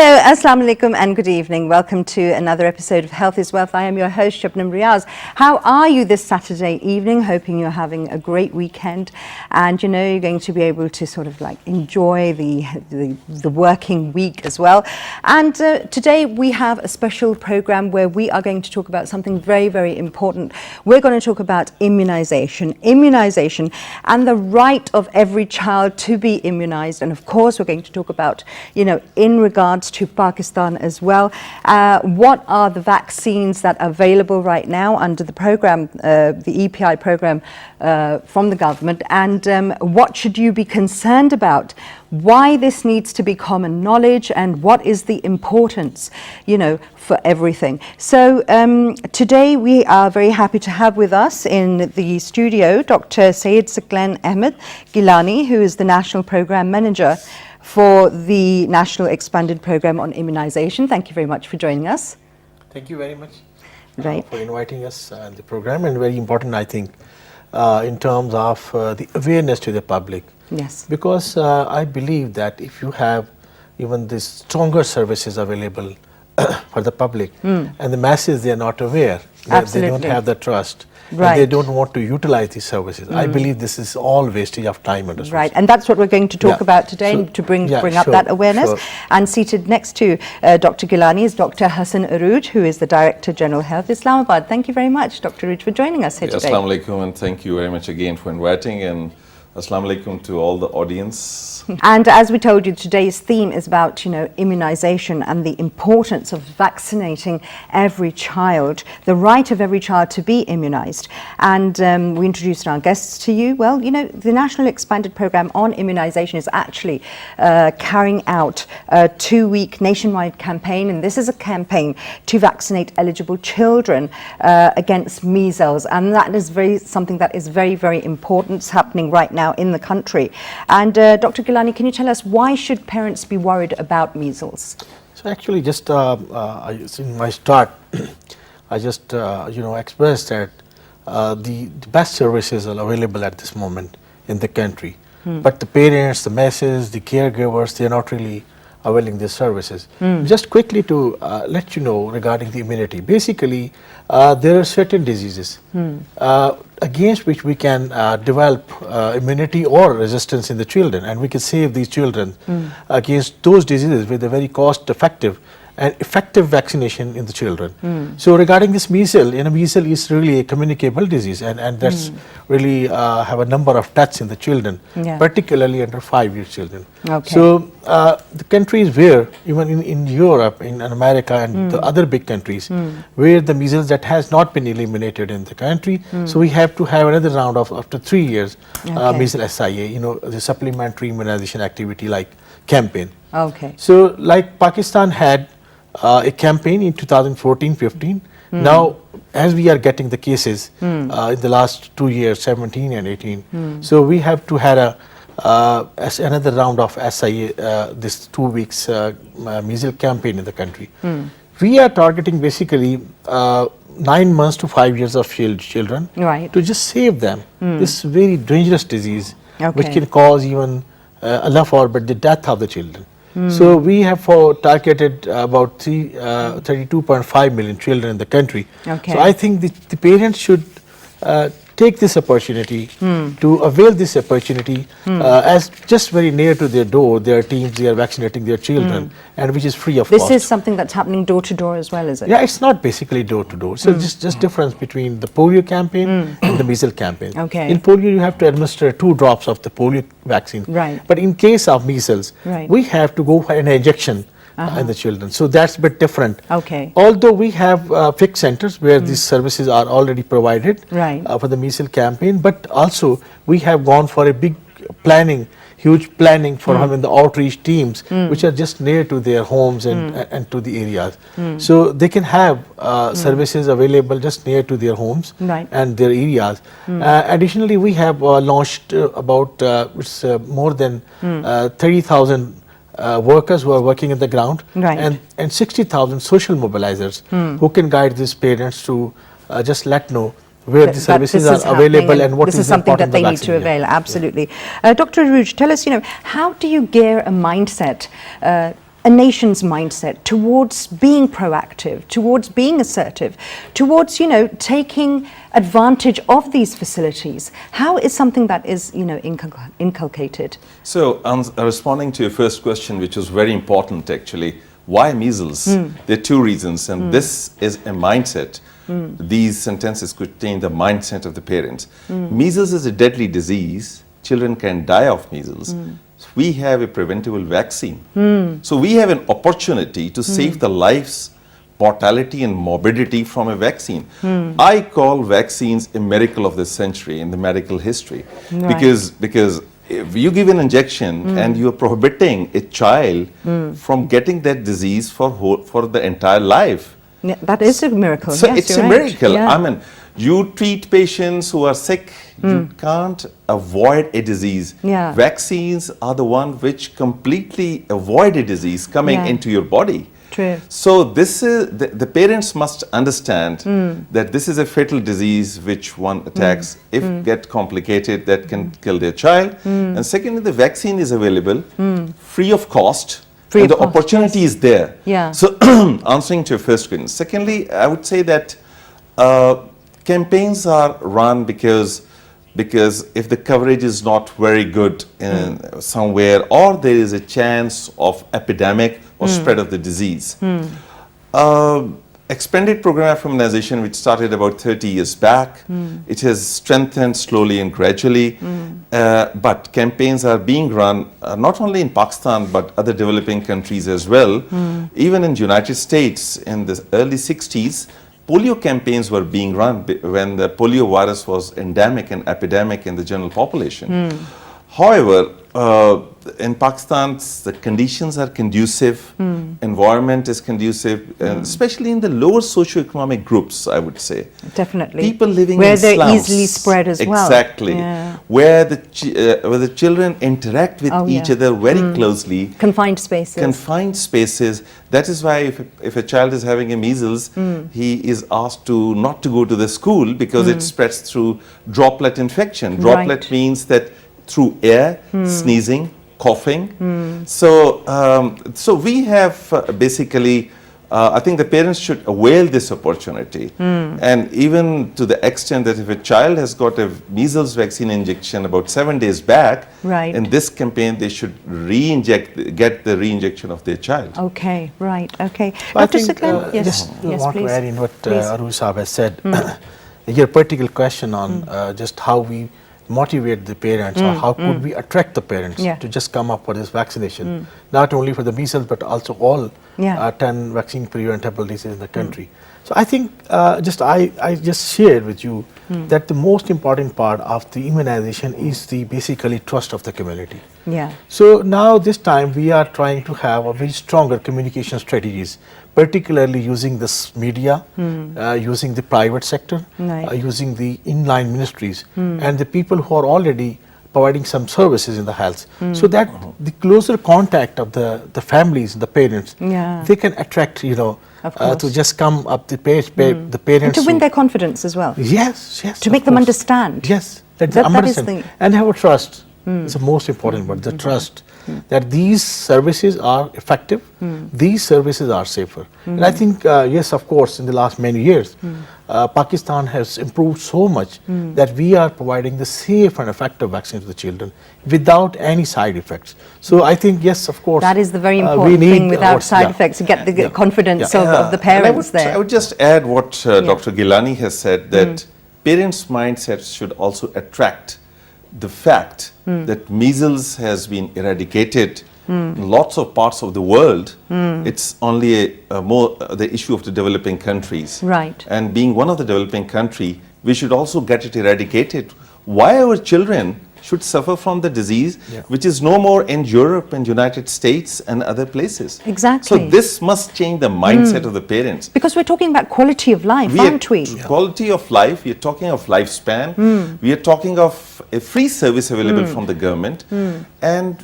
Hello, Assalamu alaikum and good evening. Welcome to another episode of Health is Wealth. I am your host, Shabnam Riaz. How are you this Saturday evening? Hoping you're having a great weekend and you're going to be able to sort of like enjoy the working week as well. And today we have a special program where we are going to talk about something very, very important. We're going to talk about immunization and the right of every child to be immunized. And of course, we're going to talk about, in regards to Pakistan as well. What are the vaccines that are available right now under the program, the EPI program from the government, and what should you be concerned about? Why this needs to be common knowledge, and what is the importance, for everything. So today we are very happy to have with us in the studio Dr. Syed Saqlain Ahmed Gilani, who is the National Program Manager for the National Expanded Program on Immunization. Thank you very much for joining us. Thank you very much for inviting us in the program, and very important, I think, in terms of the awareness to the public. Yes. Because I believe that if you have even the stronger services available for the public, and the masses, they are not aware, they don't have the trust. Right. They don't want to utilize these services. I believe this is all wastage of time and resources. Right, and that's what we're going to talk about today, to bring up that awareness. Sure. And seated next to Dr. Gilani is Dr. Hassan Arooj, who is the Director General Health, Islamabad. Thank you very much, Dr. Arooj, for joining us here today. Assalamu alaikum, and thank you very much again for inviting, and assalamu alaikum to all the audience. And as we told you, today's theme is about, immunization and the importance of vaccinating every child, the right of every child to be immunized. And we introduced our guests to you. Well, the National Expanded Program on Immunization is actually carrying out a 2-week nationwide campaign. And this is a campaign to vaccinate eligible children against measles. And that is something that is very, very important. It's happening right now in the country. And Dr. Gilani, can you tell us why should parents be worried about measles? So actually, just in my start, I just expressed that the best services are available at this moment in the country, but the parents, the masses, the caregivers, they are not really availing these services. Just quickly to let you know regarding the immunity. Basically, there are certain diseases against which we can develop immunity or resistance in the children, and we can save these children against those diseases with a very cost-effective and effective vaccination in the children. So regarding this measles, measles is really a communicable disease, and that's really have a number of deaths in the children, particularly under 5-year children. Okay. So the countries where, even in Europe, in America, and the other big countries, where the measles that has not been eliminated in the country, so we have to have another round of after 3 years, measles SIA, the supplementary immunization activity like campaign. Okay. So like Pakistan had a campaign in 2014-15. Now, as we are getting the cases in the last 2 years, 17 and 18, so we have to have another round of SIA, this 2 weeks measles campaign in the country. We are targeting basically 9 months to 5 years of children, to just save them. This very dangerous disease, which can cause even Allah forbid the death of the children. So we have targeted about 32.5 million children in the country. Okay. So I think the parents should take this opportunity to avail this opportunity as just very near to their door, their teams, they are vaccinating their children, and which is free of cost. This is something that's happening door to door as well, is it? Yeah, it's not basically door to door. So just difference between the polio campaign and the measles campaign. Okay. In polio, you have to administer 2 drops of the polio vaccine. Right. But in case of measles, we have to go for an injection in the children. So that's a bit different. Okay. Although we have fixed centers where these services are already provided for the measles campaign, but also we have gone for a big planning, huge planning for having the outreach teams, which are just near to their homes and to the areas. So they can have services available just near to their homes and their areas. Additionally, we have launched about more than 30,000 workers who are working on the ground, and 60,000 social mobilizers who can guide these parents to just know where the services are available and what is something that they need to avail. Absolutely. Dr. Arooj, tell us, how do you gear a mindset a nation's mindset towards being proactive, towards being assertive, towards, you know, taking advantage of these facilities? How is something that is, you know, inculcated? So, responding to your first question, which was very important actually, why measles? There are two reasons, and this is a mindset. These sentences contain the mindset of the parents. Measles is a deadly disease. Children can die of measles. We have a preventable vaccine. So we have an opportunity to save the lives, mortality and morbidity from a vaccine. I call vaccines a miracle of the century in the medical history. Right. Because if you give an injection and you are prohibiting a child from getting that disease for the entire life. Yeah, that is a miracle. So yes, it's you're a right. miracle. Yeah. I mean, you treat patients who are sick, you can't avoid a disease. Yeah. Vaccines are the one which completely avoid a disease coming into your body. True. So this is the parents must understand that this is a fatal disease which one attacks. If get complicated, that can kill their child. And secondly, the vaccine is available free of cost. And the opportunity is there. Yeah. So answering to your first question. Secondly, I would say that campaigns are run because if the coverage is not very good in somewhere, or there is a chance of epidemic or spread of the disease. Expanded program of immunization, which started about 30 years back, it has strengthened slowly and gradually, but campaigns are being run not only in Pakistan but other developing countries as well. Even in the United States in the early 60s, polio campaigns were being run when the polio virus was endemic and epidemic in the general population. However, in Pakistan, the conditions are conducive, environment is conducive, especially in the lower socioeconomic groups, I would say. Definitely. People living where in they're slums. easily spread as well. Exactly. Yeah. Where the children interact with each other very closely. Confined spaces. Confined spaces. That is why if a child is having a measles, he is asked not to go to the school because it spreads through droplet infection. Droplet means that through air, sneezing, coughing. So we have basically, I think the parents should avail this opportunity. And even to the extent that if a child has got a measles vaccine injection about 7 days back, in this campaign they should get the re-injection of their child. Okay, right, okay. I Dr. think, Siklan, yes, just want please. to add in what Aruj Saab has said. Your particular question on just how we motivate the parents or how could we attract the parents to just come up for this vaccination, not only for the measles but also all 10 vaccine preventable diseases in the country. So I think I just shared with you that the most important part of the immunization is the basically trust of the community. Yeah. So now this time we are trying to have a very stronger communication strategies, particularly using this media, using the private sector, using the inline ministries and the people who are already providing some services in the health, so that the closer contact of the families, the parents, they can attract, to just come up the parents. And to win their confidence as well. Yes. To make them understand. Yes, that is the... And have a trust. It's the most important one, the trust that these services are effective, these services are safer. And I think, yes, of course, in the last many years, Pakistan has improved so much that we are providing the safe and effective vaccines to the children without any side effects. So I think, yes, of course. That is the very important thing, without side effects, to get the confidence of the parents there. I would just add what Dr. Gilani has said, that parents' mindsets should also attract the fact that measles has been eradicated in lots of parts of the world. It's only more the issue of the developing countries. Right. And being one of the developing country, we should also get it eradicated. Why our children should suffer from the disease, which is no more in Europe and United States and other places. Exactly. So this must change the mindset of the parents. Because we're talking about quality of life, aren't we? Quality of life, we're talking of lifespan, we are talking of a free service available from the government, and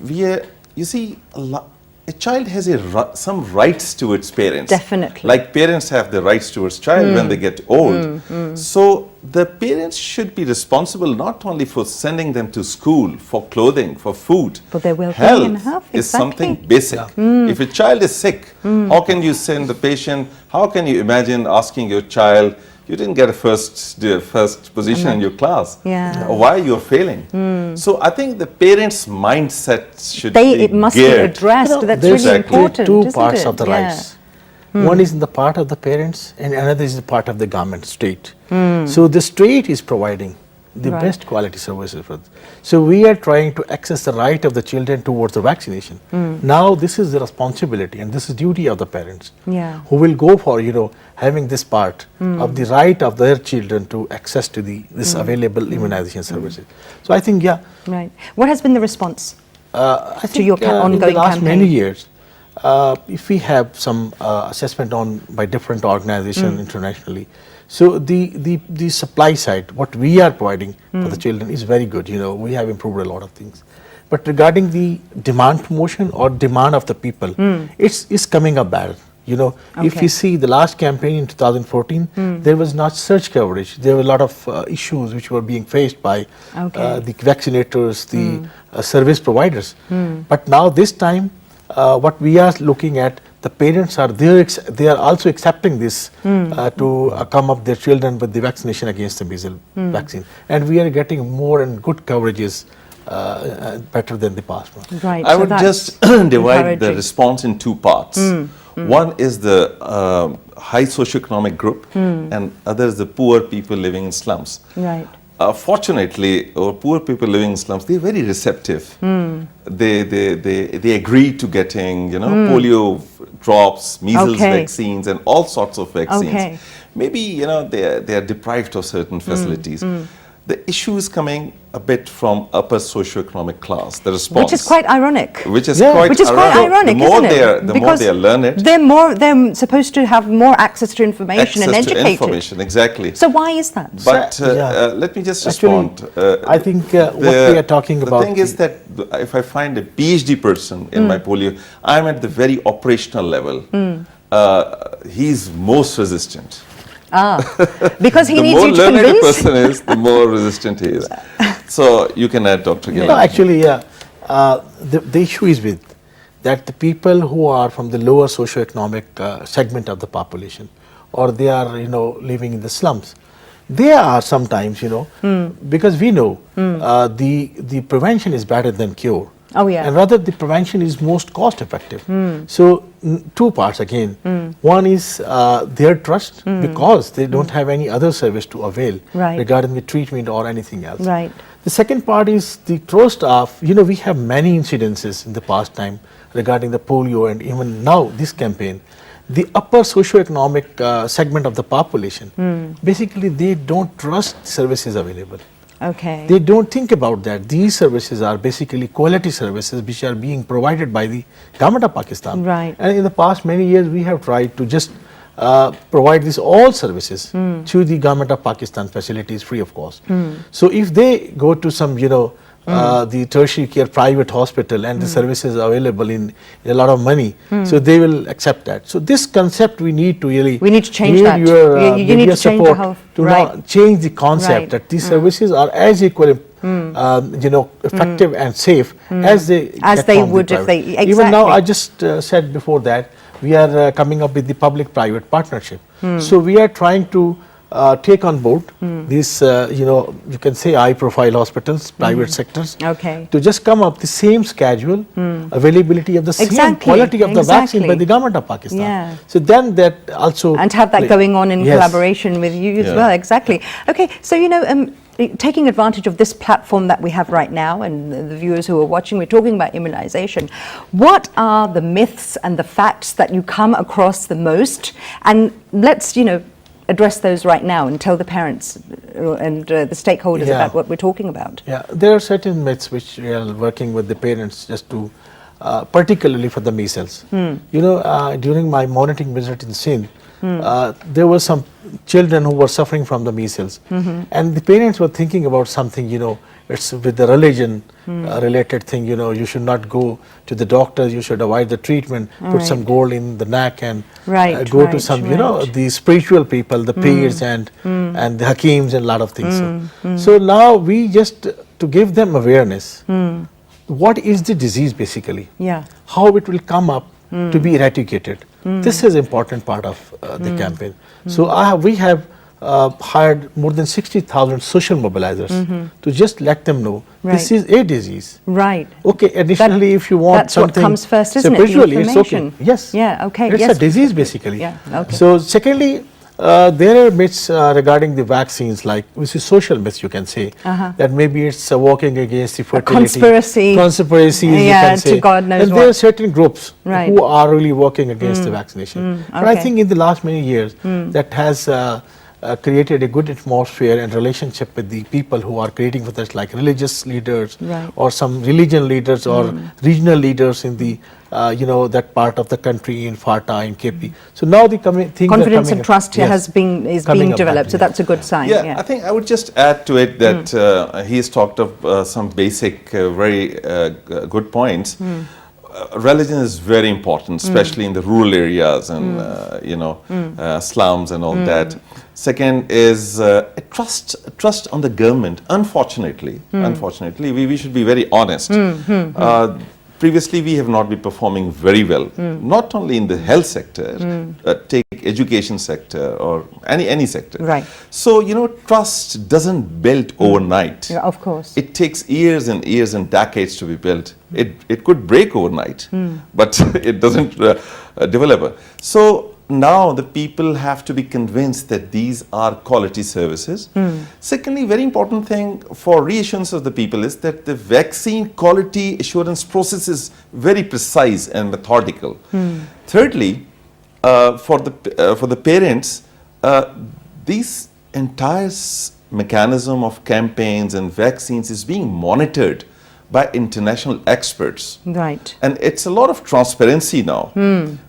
you see, a child has some rights towards parents. Definitely. Like parents have the rights towards child when they get old. So the parents should be responsible not only for sending them to school, for clothing, for food. For their well-being and health, is something exactly. basic. If a child is sick, how can you send the patient? How can you imagine asking your child, you didn't get a first position in your class. Yeah. Why you're failing? So I think the parents' mindset should be It must be geared. addressed. That's there's really Exactly. important, two isn't parts it? of the Yeah. rights. One is in the part of the parents and another is the part of the government, state. So the state is providing the Right. best quality services for this. So we are trying to access the right of the children towards the vaccination. Now this is the responsibility and this is duty of the parents Yeah. who will go for, having this part of the right of their children to access to this available immunization services. So I think, Right. What has been the response? I think your in ongoing the last campaign? many years, if we have some assessment on by different organizations internationally, so the supply side, what we are providing for the children is very good. We have improved a lot of things. But regarding the demand promotion or demand of the people, it's coming up bad. If you see the last campaign in 2014, there was not such coverage. There were a lot of issues which were being faced by the vaccinators, the service providers. But now this time, what we are looking at, the parents are there, they are also accepting this to come up their children with the vaccination against the measles vaccine. And we are getting more and good coverages better than the past one. Right. I so would that's just divide the encouraging. response in two parts. One is the high socioeconomic group, and other is the poor people living in slums. Right. Fortunately, our poor people living in slums, they're very receptive. They agree to getting, polio drops, measles vaccines, and all sorts of vaccines. Okay. Maybe, they are deprived of certain facilities. The issue is coming a bit from upper socioeconomic class, the response. Which is quite ironic. Which is Yeah. quite Which is quite ironic, the more isn't it? The more they are learned, they're supposed to have more access to information and access to educated. information, exactly. So why is that? But let me just respond. I think what we are talking about. The thing is that if I find a PhD person in my polio, I'm at the very operational level. He's most resistant. Because he The needs more you to learned a convince. person is, the more resistant he is. So you can add, Dr. Gill. No, actually, the issue is with that the people who are from the lower socioeconomic segment of the population, or they are, living in the slums, they are sometimes, because we know the prevention is better than cure. Oh, yeah. And rather the prevention is most cost effective. So two parts again. One is their trust because they don't have any other service to avail regarding the treatment or anything else. Right. The second part is the trust of, we have many incidences in the past time regarding the polio and even now this campaign. The upper socioeconomic segment of the population, basically they don't trust services available. Okay. They don't think about that. These services are basically quality services which are being provided by the government of Pakistan. Right. And in the past many years we have tried to just provide these all services to the government of Pakistan facilities free of cost. So if they go to some, the tertiary care private hospital and the services are available in a lot of money, so they will accept that. So this concept we need to really We need to change that. Your, You need to change the support whole- to right. now change the concept Right. that these services are as equally effective and safe as they As get they from the would if private. they- Even now, exactly. I just said before that we are coming up with the public-private partnership. So we are trying to take on board these, you can say high-profile hospitals, private sectors, Okay. to just come up the same schedule, availability of the same Exactly, quality of the vaccine by exactly. the government of Pakistan. Yeah. So then that also And to have that going on in Yes. collaboration with you as Yeah. well, exactly. Okay, so taking advantage of this platform that we have right now and the viewers who are watching, we're talking about immunization. What are the myths and the facts that you come across the most? And let's, address those right now and tell the parents and the stakeholders Yeah. about what we're talking about. Yeah, there are certain myths which we are working with the parents just to, particularly for the measles. During my monitoring visit in Sindh, there were some children who were suffering from the measles, and the parents were thinking about something, it's with the religion related thing, you know, you should not go to the doctor, you should avoid the treatment, put some gold in the neck and go to some, you know, the spiritual people, the peers and the hakims and a lot of things. So now we just, to give them awareness, what is the disease basically, how it will come up to be eradicated. This is important part of the campaign. So we have hired more than 60,000 social mobilizers to just let them know this is a disease. Okay, additionally, if you want that's something what comes first, isn't it? spiritually, The it's okay. information. Yes. Yeah, okay. It's Yes. a disease basically. Yeah, okay. So secondly, there are myths regarding the vaccines, like which is social myths, you can say, that maybe it's working against the fertility. Conspiracies, you can say. To God knows and what. there are certain groups who are really working against the vaccination. But I think in the last many years, that has created a good atmosphere and relationship with the people who are creating for us, like religious leaders or some religion leaders or regional leaders in the you know, that part of the country in FATA, in KP. So now the confidence and trust is being developed. So that's a good sign. Yeah, I think I would just add to it that he's talked of some basic, very good points. Religion is very important, especially in the rural areas and you know, slums and all that. Second is trust on the government. Unfortunately, we should be very honest. Previously, we have not been performing very well, not only in the health sector, take education sector or any sector. So, you know, trust doesn't build overnight. Of course. It takes years and years and decades to be built. It could break overnight, but it doesn't develop. So now the people have to be convinced that these are quality services. Secondly, very important thing for reassurance of the people is that the vaccine quality assurance process is very precise and methodical. Thirdly, for the parents, this entire mechanism of campaigns and vaccines is being monitored by international experts. And it's a lot of transparency now,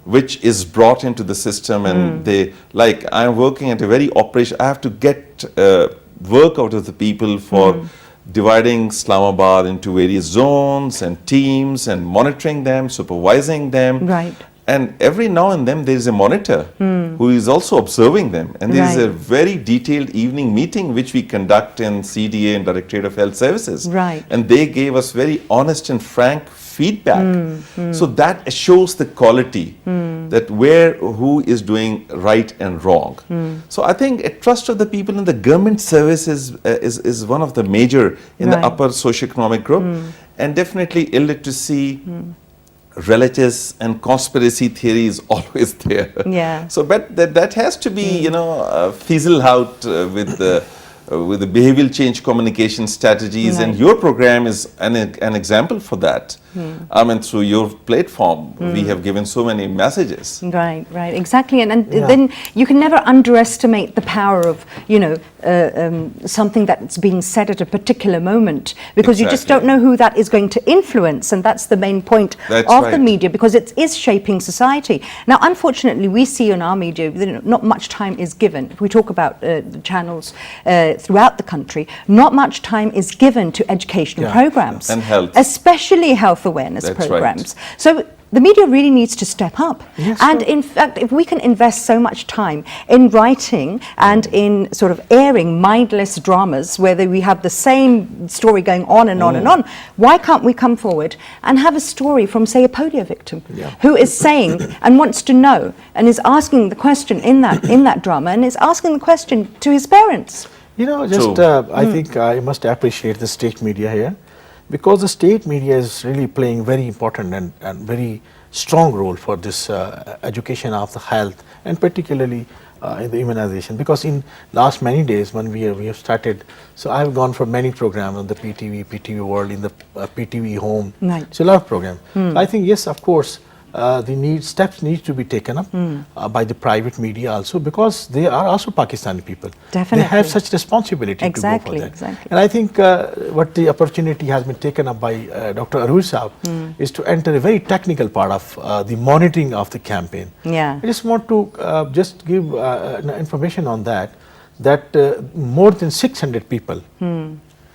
which is brought into the system. And they, like, I'm working at a very operation, I have to get work out of the people for dividing Islamabad into various zones and teams and monitoring them, supervising them. And every now and then there is a monitor who is also observing them. And there is a very detailed evening meeting which we conduct in CDA and Directorate of Health Services. And they gave us very honest and frank feedback. So that assures the quality that who is doing right and wrong. So I think a trust of the people in the government service is one of the major in the upper socioeconomic group. And definitely illiteracy, religious and conspiracy theory is always there. So, but that has to be, you know, fizzled out with the behavioral change communication strategies, and your program is an example for that. I mean, through your platform, we have given so many messages. Exactly. And then you can never underestimate the power of, you know, something that's being said at a particular moment, because you just don't know who that is going to influence. And that's the main point of the media, because it is shaping society. Now, unfortunately, we see in our media, not much time is given. If we talk about the channels throughout the country, not much time is given to educational programs. And health. Especially health awareness programs. So the media really needs to step up. And in fact, if we can invest so much time in writing and in sort of airing mindless dramas where we have the same story going on and on and on, why can't we come forward and have a story from, say, a polio victim who is saying and wants to know and is asking the question in that drama and is asking the question to his parents? You know, just I think I must appreciate the state media here, because the state media is really playing very important and very strong role for this education of the health, and particularly in the immunization. Because in last many days when we have started, so I have gone for many programs on the PTV World, in the PTV Home, so a lot of programs. I think yes, of course, steps need to be taken up by the private media also, because they are also Pakistani people. They have such responsibility to go for that. And I think what the opportunity has been taken up by Dr. Arur Saab is to enter a very technical part of the monitoring of the campaign. I just want to just give information on that more than 600 people,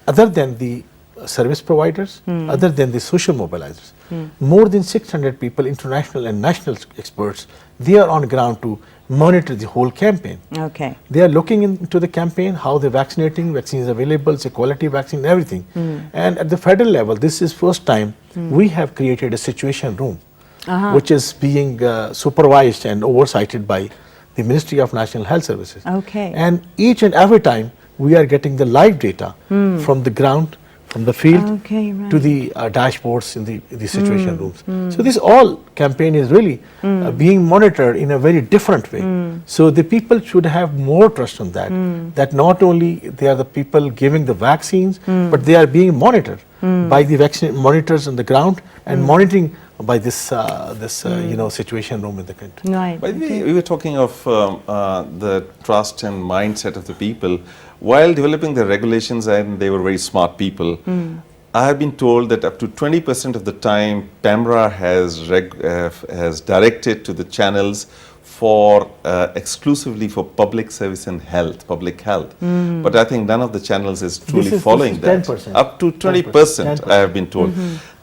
other than the service providers, other than the social mobilizers. More than 600 people, international and national experts, they are on ground to monitor the whole campaign. Okay. They are looking into the campaign, how they're vaccinating, vaccines available, say quality vaccine, everything. And at the federal level, this is first time we have created a situation room, which is being supervised and oversighted by the Ministry of National Health Services. Okay. And each and every time we are getting the live data from the ground, from the field Okay, right. to the dashboards in the situation rooms. So this all campaign is really being monitored in a very different way. So the people should have more trust on that, that not only they are the people giving the vaccines, but they are being monitored by the vaccine monitors on the ground and monitoring by this situation room in the country. Right. By the way, we were talking of the trust and mindset of the people. While developing the regulations, and they were very smart people, I have been told that up to 20% of the time, PEMRA has directed to the channels for exclusively for public service and health, public health. But I think none of the channels is truly following that. 10%. Up to 20%, I have been told.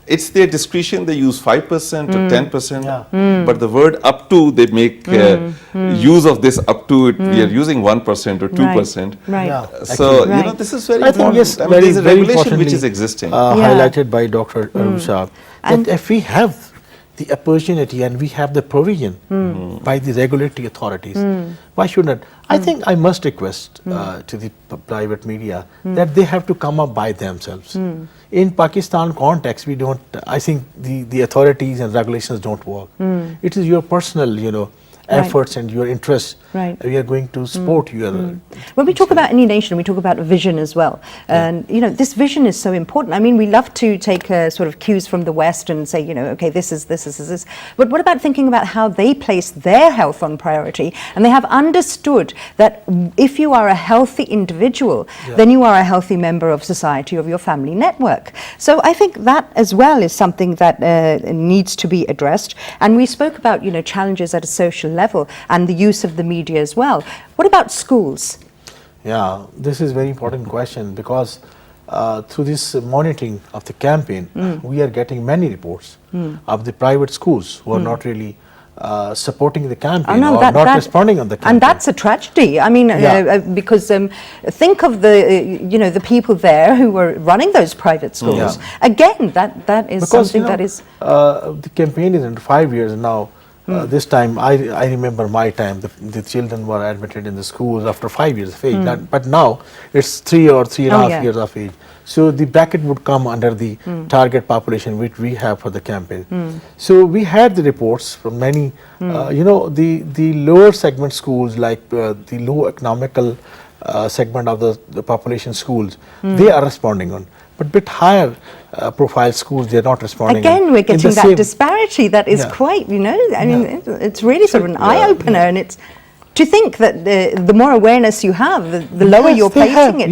It's their discretion, they use 5% or 10%, but the word up to, they make use of this up to, we are using 1% or 2%. Right. Yeah. So, Right. you know, this is very I think important. yes, I mean, very, there's a very regulation which is importantly, existing. highlighted by Dr. Shah, that if we have the opportunity and we have the provision by the regulatory authorities, why shouldn't? I think I must request to the private media that they have to come up by themselves. In Pakistan context, we don't, I think the authorities and regulations don't work. It is your personal, efforts and your interests. Right. We are going to support your. When we talk about Immunization, we talk about vision as well. And, this vision is so important. I mean, we love to take sort of cues from the West and say, okay, this is this. But what about thinking about how they place their health on priority? And they have understood that if you are a healthy individual, then you are a healthy member of society, of your family network. So I think that as well is something that needs to be addressed. And we spoke about, challenges at a social level and the use of the media as well. What about schools? Yeah, this is a very important question because through this monitoring of the campaign, we are getting many reports of the private schools who are not really supporting the campaign or not responding on the campaign. And that's a tragedy. I mean, because think of the people there who were running those private schools. Again, that is because, something that is... the campaign is in 5 years now. This time, I remember my time, the children were admitted in the schools after 5 years of age, but now it's 3 or 3.5 years of age. So the bracket would come under the target population which we have for the campaign. So we had the reports from many, the lower segment schools like the low economical segment of the population schools, they are responding on. But bit higher profile schools, they're not responding. Again, we're getting that disparity that is quite, I mean, it's really sort of an eye-opener, and it's to think that the more awareness you have, the lower you're placing it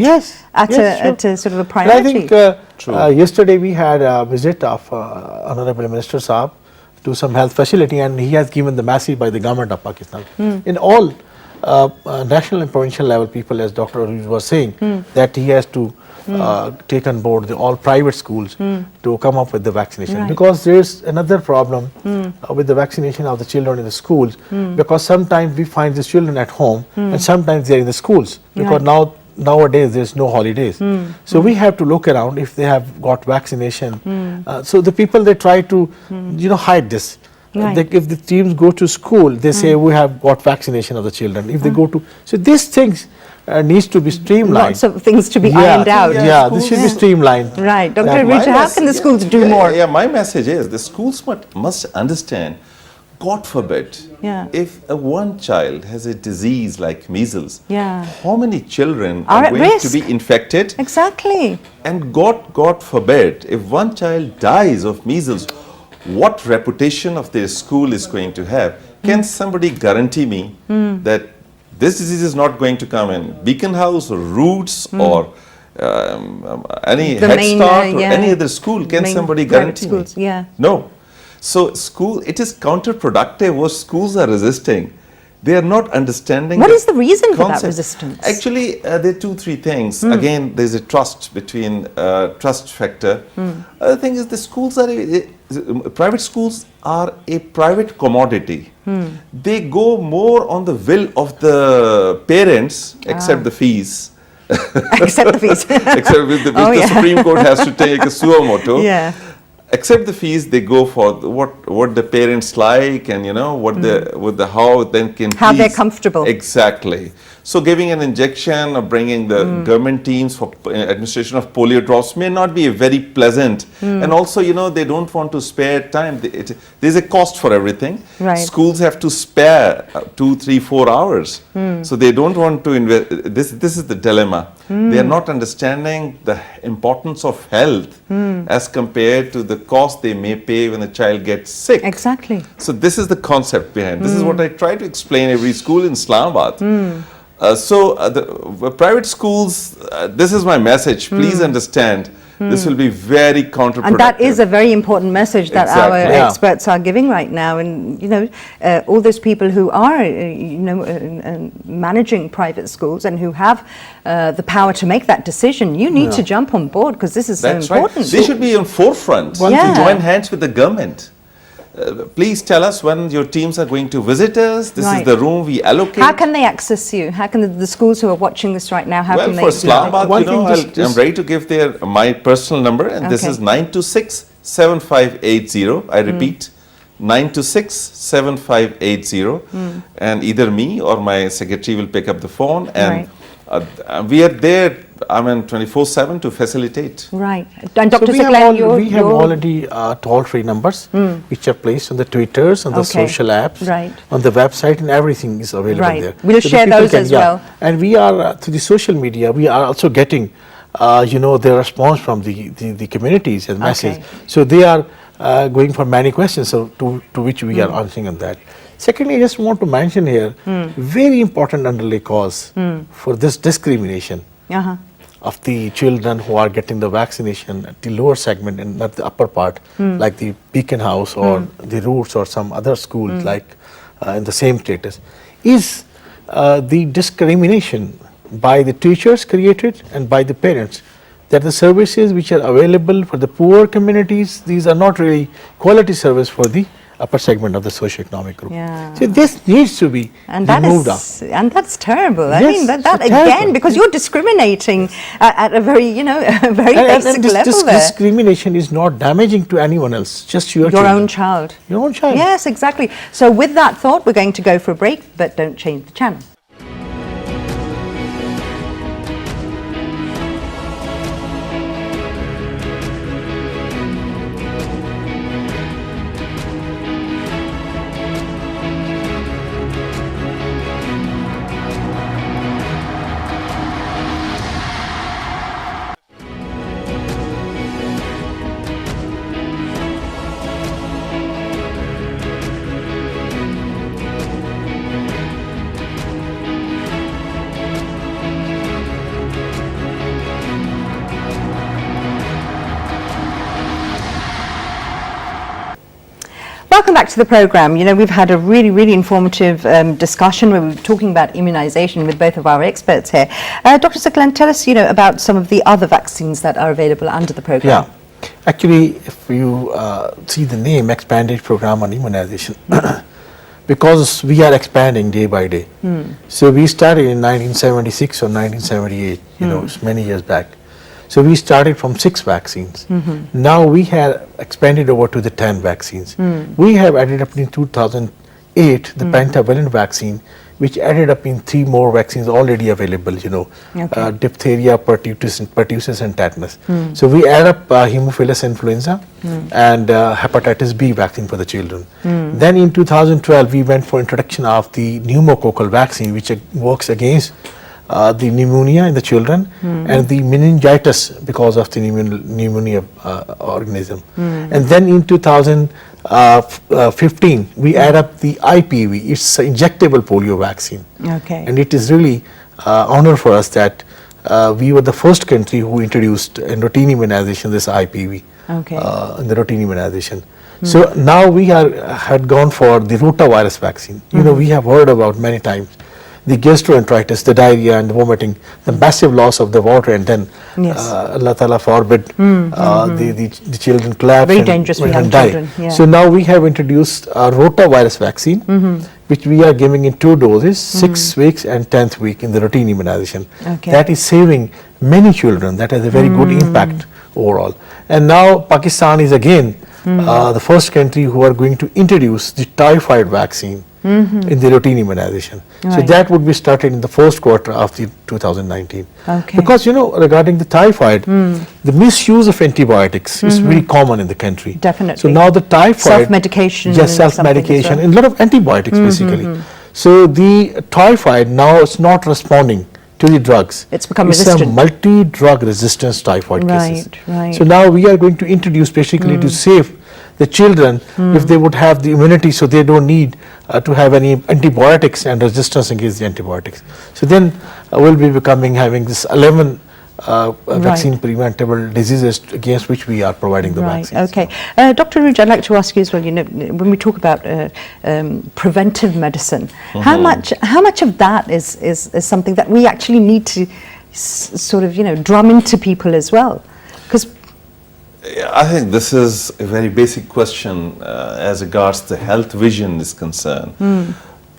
at a sort of a priority. I think yesterday we had a visit of Honorable Minister Saab to some health facility, and he has given the message by the government of Pakistan. In all national and provincial level people, as Dr. Aruz was saying, that he has to take on board all private schools to come up with the vaccination. Because there's another problem with the vaccination of the children in the schools, because sometimes we find the children at home and sometimes they're in the schools, because nowadays there's no holidays. So we have to look around if they have got vaccination. So the people, they try to hide this. If the teams go to school, they say we have got vaccination of the children. If they go to, so these things needs to be streamlined. Lots of things to be ironed out. Yeah, this should be streamlined. Right, Dr. Aruz, how can the schools do more? Yeah, my message is the schools must understand, God forbid, if one child has a disease like measles, how many children are going to be infected? Exactly. And God forbid, if one child dies of measles, what reputation of their school is going to have? Can somebody guarantee me that this disease is not going to come in Beacon House or Roots or any Head Start or any other school? Can somebody guarantee schools, me? No. So it is counterproductive what schools are resisting. They are not understanding. What is the reason for that concept. resistance? Actually, there are 2-3 things. Again, there's a trust factor. Other thing is the schools are private schools are a private commodity. They go more on the will of the parents, except the fees. Except the fees. Except with the Supreme Court has to take a suo moto. Yeah. Except the fees, they go for what the parents like, and what the how then can How they're please. comfortable. Exactly. So giving an injection or bringing the government teams for administration of polio drops may not be a very pleasant, and also they don't want to spare time. There's a cost for everything. Right. Schools have to spare 2, 3, 4 hours, so they don't want to invest. This is the dilemma. They are not understanding the importance of health as compared to the cost they may pay when a child gets sick. Exactly. So this is the concept behind. This is what I try to explain every school in Islamabad. The private schools, this is my message. Please understand, this will be very counterproductive. And that is a very important message that our Exactly. Yeah. experts are giving right now. And, all those people who are, managing private schools and who have the power to make that decision, you need to jump on board, because this is That's so important. right. They should be on forefront to Yeah. join hands with the government. Please tell us when your teams are going to visit us. This Right. is the room we allocate. How can they access you? How can the schools who are watching this right now, how Well, can they? for Islamabad, One thing I'm ready to give my personal number, and this Okay. is 926-7580. I repeat, 926-7580, and either me or my secretary will pick up the phone, and we are there. 24/7 to facilitate. Right. And Dr. So we Saklan, have already toll-free numbers which are placed on the Twitters, on the Okay. social apps, Right. on the website, and everything is available Right. there. We'll the share people those as well. And we are, through the social media, we are also getting, the response from the communities and message. Okay. So they are going for many questions, so to which we are answering on that. Secondly, I just want to mention here, very important underlay cause for this discrimination of the children who are getting the vaccination at the lower segment and not the upper part, like the Beacon House or the Roots or some other schools like in the same status, is the discrimination by the teachers created and by the parents, that the services which are available for the poor communities, these are not really quality service for the upper segment of the socioeconomic group. Yeah. So this needs to be removed out. And that's terrible. I Yes, mean, that it's again, terrible. because you're discriminating at a very, a very basic this level there. discrimination is not damaging to anyone else, just your Your children. own child. Your own child. Yes, exactly. So with that thought, we're going to go for a break, but don't change the channel. Welcome back to the program. We've had a really, really informative discussion where we were talking about immunization with both of our experts here. Dr. Saklan, tell us, about some of the other vaccines that are available under the program. Yeah. Actually, if you see the name, Expanded Program on Immunization, because we are expanding day by day. So we started in 1976 or 1978, it's many years back. So we started from 6 vaccines. Now we have expanded over to the 10 vaccines. We have added up in 2008 the pentavalent vaccine, which added up in 3 more vaccines already available, diphtheria, pertussis and tetanus. So we add up Haemophilus influenza and hepatitis B vaccine for the children. Then in 2012 we went for introduction of the pneumococcal vaccine, which works against the pneumonia in the children and the meningitis because of the pneumonia organism. And then in 2015 we add up the IPV, it's an injectable polio vaccine. Okay. And it is really honor for us that we were the first country who introduced in routine immunization this IPV, Okay. in the routine immunization. So now we had gone for the rotavirus vaccine. You know, we have heard about many times the gastroenteritis, the diarrhea and the vomiting, the massive loss of the water, and then Allah Ta'ala forbid the children collapse Very and dangerous for and young die. children, yeah. So now we have introduced a rotavirus vaccine, which we are giving in 2 doses, 6 weeks and 10th week in the routine immunization. Okay. That is saving many children. That has a very good impact overall. And now Pakistan is again the first country who are going to introduce the typhoid vaccine in the routine immunization. So Right. that would be started in the first quarter of the 2019. Okay. Because you know, regarding the typhoid, the misuse of antibiotics is very common in the country. Definitely. So now the typhoid Self-medication yes, and something as self-medication, well. and a lot of antibiotics basically. So the typhoid now is not responding to the drugs. It's become a resistant. multi-drug resistance typhoid cases. Right. So now we are going to introduce basically to save the children if they would have the immunity, so they don't need to have any antibiotics and resistance against the antibiotics. So then we'll be having this 11 vaccine preventable diseases against which we are providing the Right, vaccines. okay. Dr. Ruj, I'd like to ask you as well, you know, when we talk about preventive medicine, how much of that is something that we actually need to sort of, you know, drum into people as well? Because I think this is a very basic question as regards the health vision is concerned.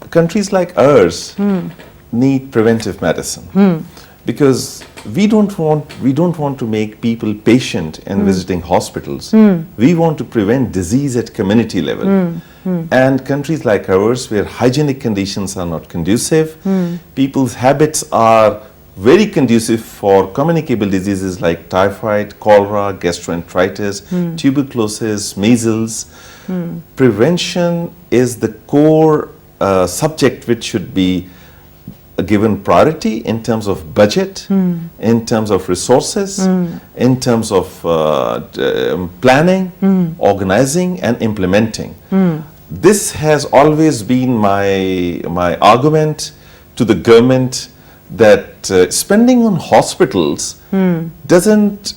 Countries like ours need preventive medicine because we don't want to make people patient in visiting hospitals. We want to prevent disease at community level. And countries like ours, where hygienic conditions are not conducive, people's habits are very conducive for communicable diseases like typhoid, cholera, gastroenteritis, tuberculosis, measles. Prevention is the core subject which should be given priority in terms of budget, in terms of resources, in terms of planning, organizing and implementing. This has always been my argument to the government, that spending on hospitals doesn't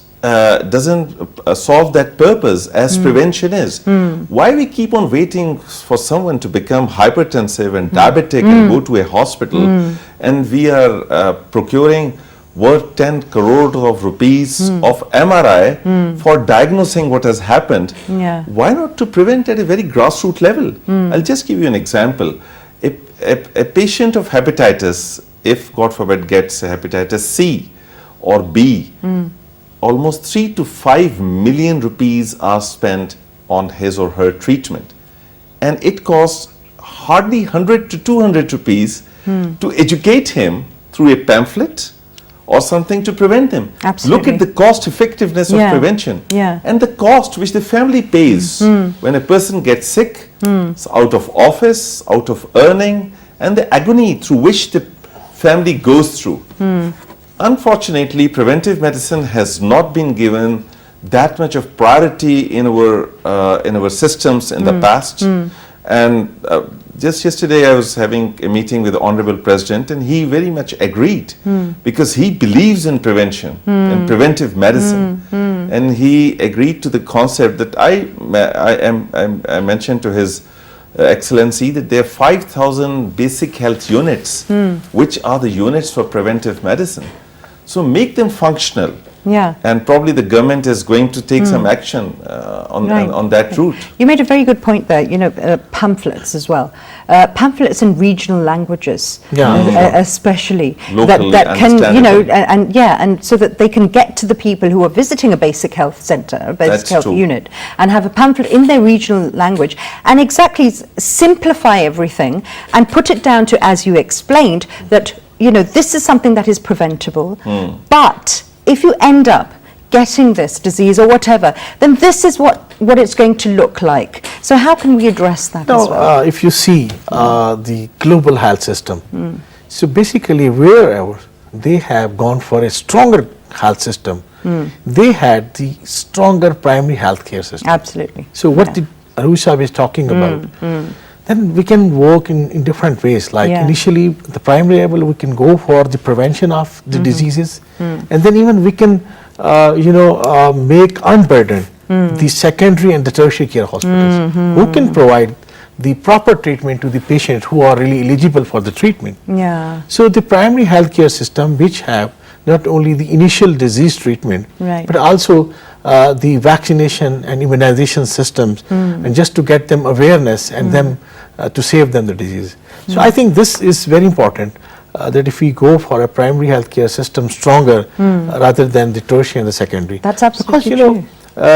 solve that purpose as prevention is. Why we keep on waiting for someone to become hypertensive and diabetic and go to a hospital, and we are procuring worth 10 crore of rupees of MRI for diagnosing what has happened? Yeah. Why not to prevent at a very grassroots level? I'll just give you an example. A patient of hepatitis, if God forbid gets a hepatitis C or B, almost 3 to 5 million rupees are spent on his or her treatment. And it costs hardly 100 to 200 rupees to educate him through a pamphlet or something to prevent him. Absolutely. Look at the cost effectiveness of prevention and the cost which the family pays when a person gets sick, out of office, out of earning, and the agony through which the family goes through. Unfortunately, preventive medicine has not been given that much of priority in our systems in the past. And just yesterday I was having a meeting with the Honorable President, and he very much agreed because he believes in prevention and preventive medicine. And he agreed to the concept that I mentioned to His Excellency that there are 5,000 basic health units, which are the units for preventive medicine. So make them functional. Yeah. And probably the government is going to take some action on that route. You made a very good point there, you know, pamphlets as well. Pamphlets in regional languages, especially. Locally that can, you know, understandable. and so that they can get to the people who are visiting a basic health centre, a basic That's health true. unit, and have a pamphlet in their regional language, and exactly simplify everything and put it down to, as you explained, that, you know, this is something that is preventable, but if you end up getting this disease or whatever, then this is what it's going to look like. So how can we address that as well? If you see the global health system, so basically wherever they have gone for a stronger health system, they had the stronger primary health care system. Absolutely. So what the Arusha is talking about, then we can work in different ways. Like initially, the primary level, we can go for the prevention of the diseases, and then even we can, make unburden the secondary and the tertiary care hospitals, who can provide the proper treatment to the patients who are really eligible for the treatment. Yeah. So the primary healthcare system, which have not only the initial disease treatment, Right. but also the vaccination and immunization systems, and just to get them awareness and them to save them the disease. So I think this is very important, that if we go for a primary healthcare system stronger rather than the tertiary and the secondary. That's absolutely because, you know,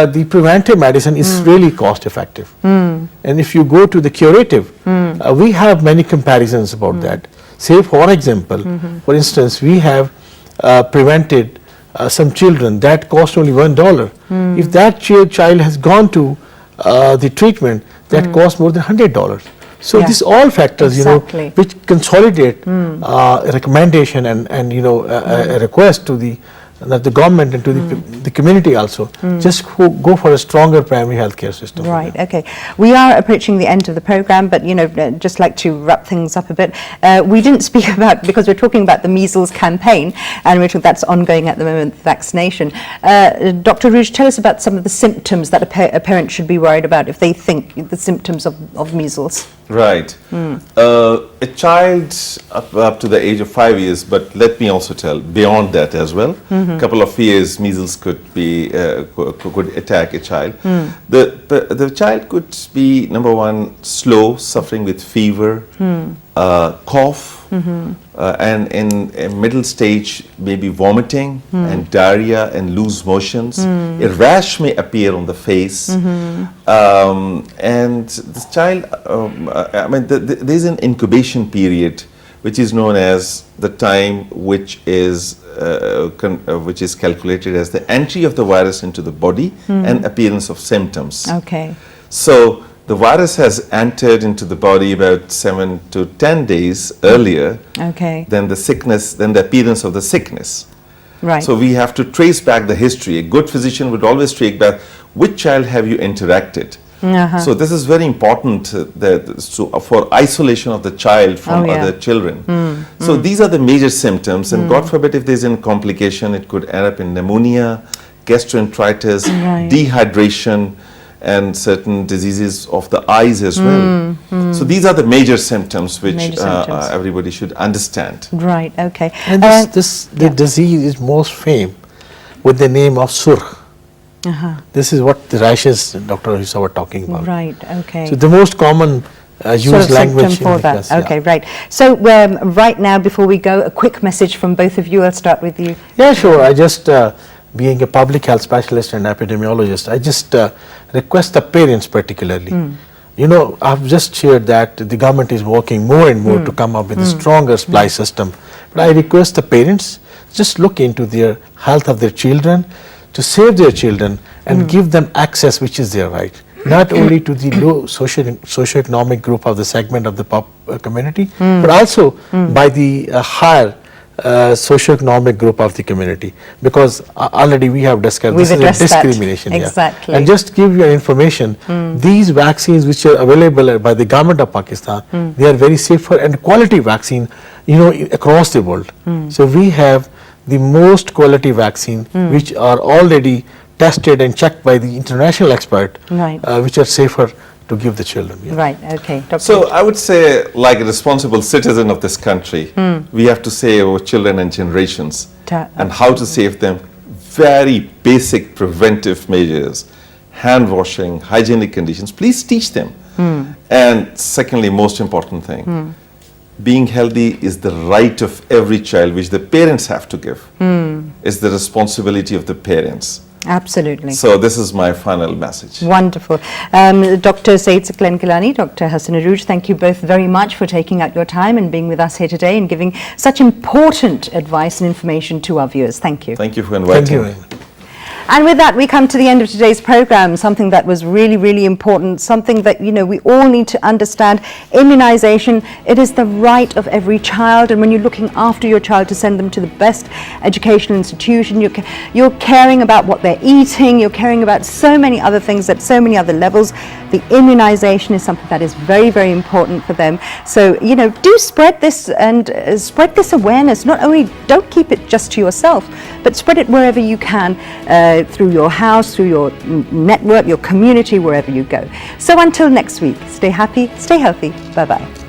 the preventive medicine is really cost effective. And if you go to the curative, we have many comparisons about that. Say for example, for instance, we have prevented some children that cost only $1. If that child has gone to the treatment, that costs more than $100. So Yeah. these all factors, Exactly. you know, which consolidate a recommendation and you know a request to the government and to the community also, just go for a stronger primary healthcare system. Right, okay. We are approaching the end of the program, but you know, just like to wrap things up a bit. We didn't speak about, because we're talking about the measles campaign, and that's ongoing at the moment, vaccination. Dr. Rouge, tell us about some of the symptoms that a parent should be worried about if they think the symptoms of measles. Right. A child up to the age of 5 years, but let me also tell, beyond that as well, couple of years, measles could be could attack a child. The child could be, number one, slow, suffering with fever, cough, and in a middle stage, maybe vomiting and diarrhea and loose motions. A rash may appear on the face, and this child, I mean, there is an incubation period, which is known as the time which is calculated as the entry of the virus into the body and appearance of symptoms. Okay. So the virus has entered into the body about 7 to 10 days earlier Okay. than the sickness, than the appearance of the sickness. Right. So we have to trace back the history. A good physician would always trace back which child have you interacted. So this is very important for isolation of the child from other children. So these are the major symptoms, and God forbid if there's a complication, it could end up in pneumonia, gastroenteritis, dehydration, and certain diseases of the eyes as well. So these are the major symptoms which everybody should understand. Right, okay. And the disease is most famed with the name of surh. This is what the rashes Dr. Hissa were talking about. Right, okay. So the most common used language symptom for in that. class, Okay, right. So right now, before we go, a quick message from both of you. I'll start with you. Yeah, sure. I just, being a public health specialist and epidemiologist, I just request the parents particularly. You know, I've just shared that the government is working more and more to come up with a stronger supply system. But I request the parents just look into their health of their children, to save their children and give them access which is their right, not only to the low socioeconomic group of the segment of the community, but also by the higher socioeconomic group of the community, because already we have discussed this is a discrimination. Exactly. And just give you information, these vaccines which are available by the government of Pakistan, they are very safer and quality vaccine, you know, across the world. So we have the most quality vaccine which are already tested and checked by the international expert, which are safer to give the children. Right, okay. Dr. So I would say, like a responsible citizen of this country, we have to save our children and generations, and how to save them. Very basic preventive measures, hand washing, hygienic conditions, please teach them. And secondly, most important thing, being healthy is the right of every child, which the parents have to give. It's the responsibility of the parents. Absolutely. So this is my final message. Wonderful. Dr. Saeed Saqlain Gilani, Dr. Hassan Arouj, thank you both very much for taking out your time and being with us here today and giving such important advice and information to our viewers. Thank you. Thank you for inviting me. And with that, we come to the end of today's program, something that was really, really important, something that, you know, we all need to understand. Immunization, it is the right of every child. And when you're looking after your child to send them to the best educational institution, you're caring about what they're eating, you're caring about so many other things at so many other levels. The immunization is something that is very, very important for them. So, you know, do spread this and spread this awareness. Not only don't keep it just to yourself, but spread it wherever you can. through your house, through your network, your community, wherever you go. So until next week, stay happy, stay healthy. Bye-bye.